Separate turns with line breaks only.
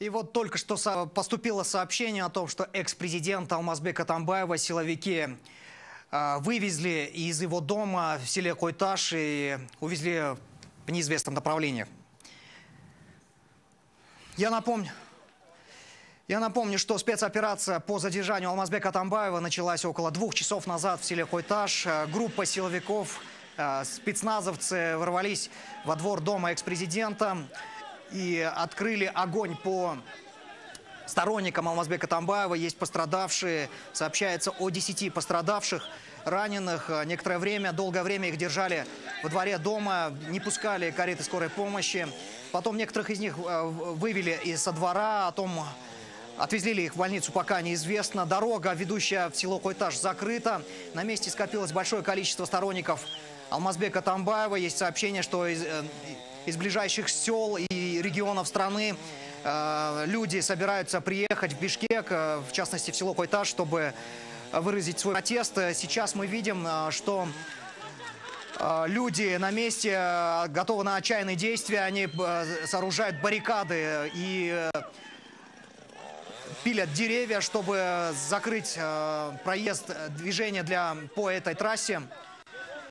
И вот только что поступило сообщение о том, что экс-президента Алмазбека Атамбаева силовики вывезли из его дома в селе Койташ и увезли в неизвестном направлении. Я напомню, что спецоперация по задержанию Алмазбека Атамбаева началась около 2 часов назад в селе Койташ. Группа силовиков, спецназовцы ворвались во двор дома экс-президента и открыли огонь по сторонникам Алмазбека Атамбаева. Есть пострадавшие, сообщается о 10 пострадавших, раненых. Некоторое время, долгое время их держали во дворе дома, не пускали кареты скорой помощи. Потом некоторых из них вывели со двора, отвезли ли их в больницу, пока неизвестно. Дорога, ведущая в село Койташ, закрыта. На месте скопилось большое количество сторонников Алмазбека Атамбаева. Есть сообщение, что из ближайших сел и регионов страны люди собираются приехать в Бишкек, в частности в село Койташ, чтобы выразить свой протест. Сейчас мы видим, что люди на месте готовы на отчаянные действия. Они сооружают баррикады и пилят деревья, чтобы закрыть проезд, движение по этой трассе.